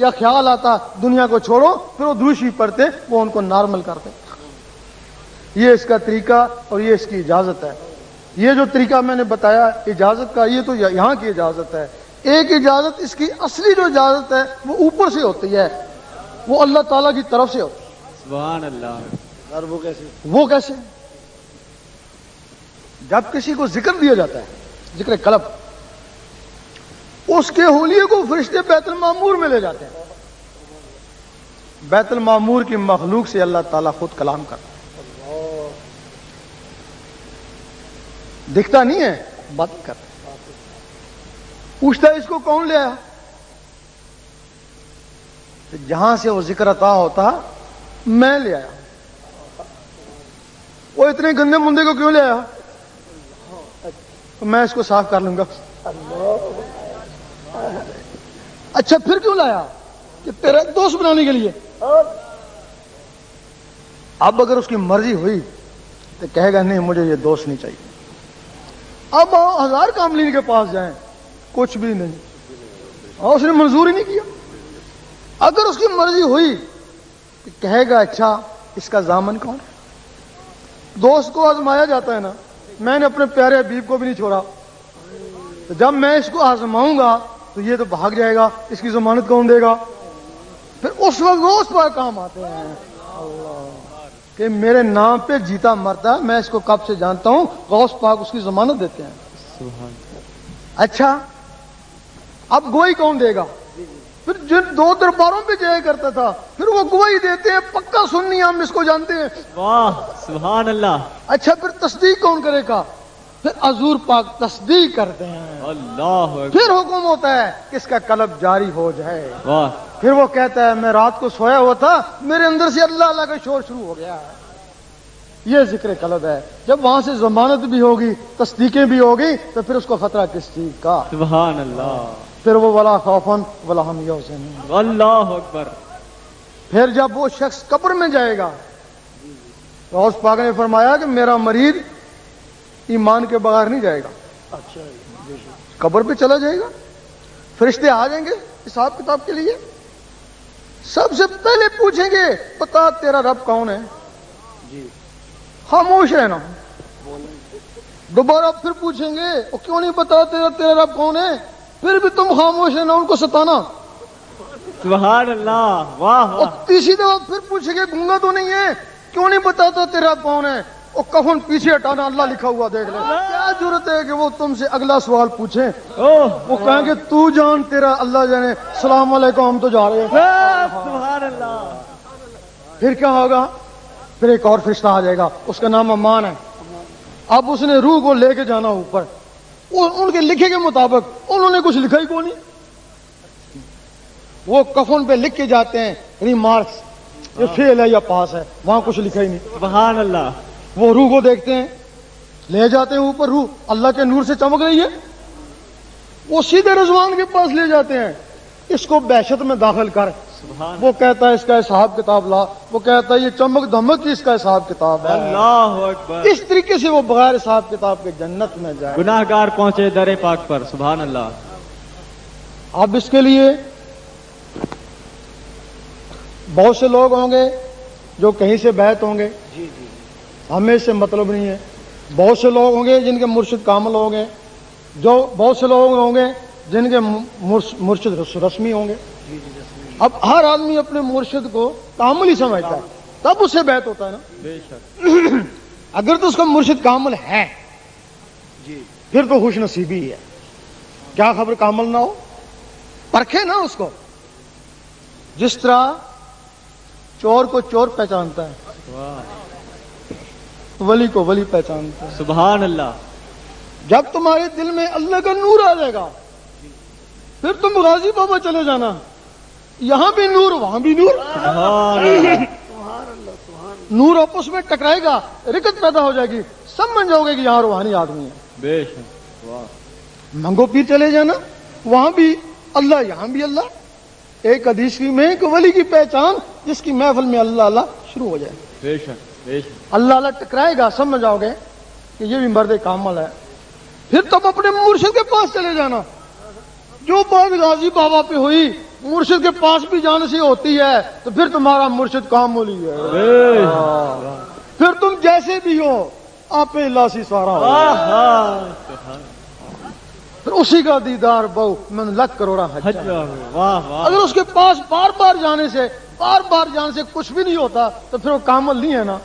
یا خیال آتا دنیا کو چھوڑو، پھر وہ دروشی پڑھتے، وہ ان کو نارمل کرتے. یہ اس کا طریقہ اور یہ اس کی اجازت ہے. یہ جو طریقہ میں نے بتایا اجازت کا، یہ تو یہاں کی اجازت ہے. ایک اجازت اس کی اصلی جو اجازت ہے وہ اوپر سے ہوتی ہے، وہ اللہ تعالیٰ کی طرف سے ہوتی ہے. سبحان اللہ. اور وہ کیسے؟ جب کسی کو ذکر دیا جاتا ہے، ذکر قلب، اس کے حلیے کو فرشتے بیت المعمور میں لے جاتے ہیں. بیت المعمور کی مخلوق سے اللہ تعالیٰ خود کلام کرتا ہے. دکھتا نہیں ہے، بات کرتا ہے. پوچھتا ہے اس کو کون لے آیا؟ جہاں سے وہ ذکر عطا ہوتا میں لے آیا. وہ اتنے گندے مندے کو کیوں لے آیا؟ میں اس کو صاف کر لوں گا. اچھا پھر کیوں لایا؟ کہ تیرا دوست بنانے کے لیے. اب اگر اس کی مرضی ہوئی تو کہے گا نہیں مجھے یہ دوست نہیں چاہیے. اب 1000 کاملین کے پاس جائیں، کچھ بھی نہیں، اور اس نے منظور ہی نہیں کیا. اگر اس کی مرضی ہوئی تو کہے گا اچھا اس کا ضامن کون ہے؟ دوست کو آزمایا جاتا ہے نا. میں نے اپنے پیارے حبیب کو بھی نہیں چھوڑا، تو جب میں اس کو آزماؤں گا تو یہ تو بھاگ جائے گا، اس کی ضمانت کون دے گا؟ پھر اس وقت وہ اس پر کام آتے ہیں اللہ کہ میرے نام پہ جیتا مرتا، میں اس کو کب سے جانتا ہوں. غوث پاک اس کی ضمانت دیتے ہیں. اچھا اب گواہی کون دے گا؟ پھر جن 2 درباروں پہ جایا کرتا تھا، پھر وہ گواہی دیتے ہیں، پکا سننی ہم اس کو جانتے ہیں. واہ سبحان اللہ. اچھا پھر تصدیق کون کرے گا؟ پھر حضور پاک تصدیق کرتے ہیں. اللہ پھر حکم ہوتا ہے کہ اس کا قلب جاری ہو جائے. واہ. پھر وہ کہتا ہے میں رات کو سویا ہوا تھا، میرے اندر سے اللہ اللہ کا شور شروع ہو گیا. یہ ذکر قلب ہے. جب وہاں سے ضمانت بھی ہوگی، تصدیقیں بھی ہوگی، تو پھر اس کو خطرہ کس چیز کا؟ سبحان اللہ. پھر وہ ولا خوفن ولا ہم یحزنون. اللہ اکبر. پھر جب وہ شخص قبر میں جائے گا، غوث پاک نے فرمایا کہ میرا مریض ایمان کے بغیر نہیں جائے گا. قبر پہ چلا جائے گا، فرشتے آ جائیں گے حساب کتاب کے لیے. سب سے پہلے پوچھیں گے بتا تیرا رب کون ہے؟ خاموش رہنا. دوبارہ پھر پوچھیں گے وہ کیوں نہیں بتا تیرا رب کون ہے؟ پھر بھی تم خاموش رہنا، ان کو ستانا. سبحان اللہ. واہ اور تیسری دفعہ پھر پوچھیں گے گونگا تو نہیں ہے، کیوں نہیں بتاتا تیرا رب کون ہے؟ وہ کفن پیچھے ہٹانا، اللہ لکھا ہوا دیکھ لے. کیا ضرورت ہے کہ وہ تم سے اگلا سوال پوچھیں؟ وہ کہیں گے تو جان تیرا اللہ جانے، السلام علیکم ہم تو جا رہے ہیں. سبحان اللہ. پھر کیا ہوگا؟ پھر ایک اور فرشتہ آ جائے گا، اس کا نام امان ہے. اب اس نے روح کو لے کے جانا اوپر. ان کے لکھے کے مطابق انہوں نے کچھ لکھا ہی کو نہیں. وہ کفن پہ لکھ کے جاتے ہیں ریمارکس، یہ فیل ہے یا پاس ہے، وہاں کچھ لکھا ہی نہیں. سبحان اللہ. وہ روح کو دیکھتے ہیں، لے جاتے ہیں اوپر. روح اللہ کے نور سے چمک رہی ہے، وہ سیدھے رضوان کے پاس لے جاتے ہیں. اس کو بحشت میں داخل کر. وہ کہتا ہے اس کا حساب کتاب لا. وہ کہتا ہے یہ چمک دھمک کی اس کا حساب کتاب ہے. اللہ اکبر. اس طریقے سے وہ بغیر حساب کتاب کے جنت میں جائے. گناہگار پہنچے در پاک پر. سبحان اللہ. اب اس کے لیے بہت سے لوگ ہوں گے جو کہیں سے بیعت ہوں گے، ہمیں اس سے مطلب نہیں ہے. بہت سے لوگ ہوں گے جن کے مرشد کامل ہوں گے، جو بہت سے لوگ ہوں گے جن کے مرشد رسمی ہوں گے. اب ہر آدمی اپنے مرشد کو کامل ہی سمجھتا ہے، تب اس سے بیعت ہوتا ہے نا. بے شک. اگر تو اس کا مرشد کامل ہے پھر تو خوش نصیبی ہے. کیا خبر کامل نہ ہو؟ پرکھے نا اس کو. جس طرح چور کو چور پہچانتا ہے، ولی کو ولی پہچانتا ہے. سبحان اللہ. جب تمہارے دل میں اللہ کا نور آ جائے گا پھر تم غازی بابا چلے جانا، یہاں بھی نور وہاں بھی نور. نور آپس میں ٹکرائے گا، رکت پیدا ہو جائے گی، سمجھ جاؤ گے کہ یہاں روحانی آدمی ہے. بے شک. واہ. منگو پیر چلے جانا، وہاں بھی اللہ یہاں بھی اللہ. ایک حدیث میں کہ ولی کی پہچان جس کی محفل میں اللہ اللہ شروع ہو جائے. بے شک. بے شک. اللہ اللہ ٹکرائے گا، سمجھ جاؤ گے کہ یہ بھی مرد کامل ہے. پھر تم اپنے مرشد کے پاس چلے جانا. جو بات غازی بابا پہ ہوئی مرشد کے پاس بھی جانے سے ہوتی ہے تو پھر تمہارا مرشد کہاں مولی ہے؟ پھر تم جیسے بھی ہو آپ اللہ سی سارا ہو، پھر اسی کا دیدار بہو من لکھ کروڑا حج۔ اگر اس کے پاس بار بار جانے سے کچھ بھی نہیں ہوتا تو پھر وہ کامل نہیں ہے نا،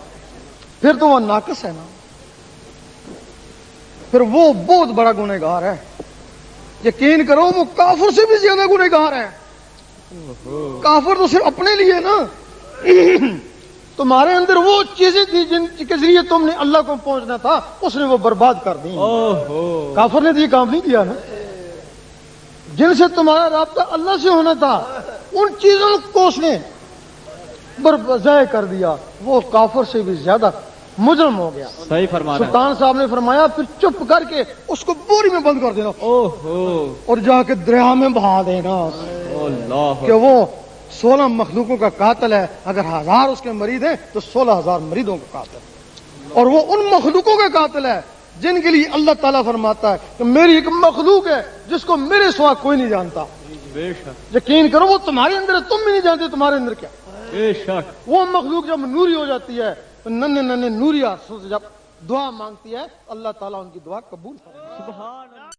پھر تو وہ ناقص ہے نا، پھر وہ بہت بڑا گنہگار ہے۔ یقین کرو وہ کافر سے بھی زیادہ گنہگار ہے۔ کافر تو صرف اپنے لیے نا، تمہارے اندر وہ چیزیں تھی جن کے ذریعے تم نے اللہ کو پہنچنا تھا، اس نے وہ برباد کر دی۔ کافر نے تو یہ کام نہیں کیا نا، جن سے تمہارا رابطہ اللہ سے ہونا تھا ان چیزوں کو اس نے ضائع کر دیا، وہ کافر سے بھی زیادہ مجرم ہو گیا۔ صحیح فرمانا ہے۔ سلطان صاحب نے فرمایا پھر چپ کر کے اس کو بوری میں بند کر دینا اور جا کے دریا میں بہا دینا، کہ وہ 16 مخلوقوں کا قاتل ہے، اگر 1000 اس کے مرید ہیں تو 16,000 مریدوں کا قاتل، اور وہ ان مخلوقوں کا قاتل ہے جن کے لیے اللہ تعالیٰ فرماتا ہے کہ میری ایک مخلوق ہے جس کو میرے سوا کوئی نہیں جانتا۔ بے شک یقین کرو وہ تمہارے اندر ہے، تم بھی نہیں جانتے تمہارے اندر کیا۔ بے شک وہ مخلوق جب نوری ہو جاتی ہے تو ننھے ننھے نوری آنسوں سے جب دعا مانگتی ہے اللہ تعالیٰ ان کی دعا قبول کرتا ہے۔ سبحان اللہ۔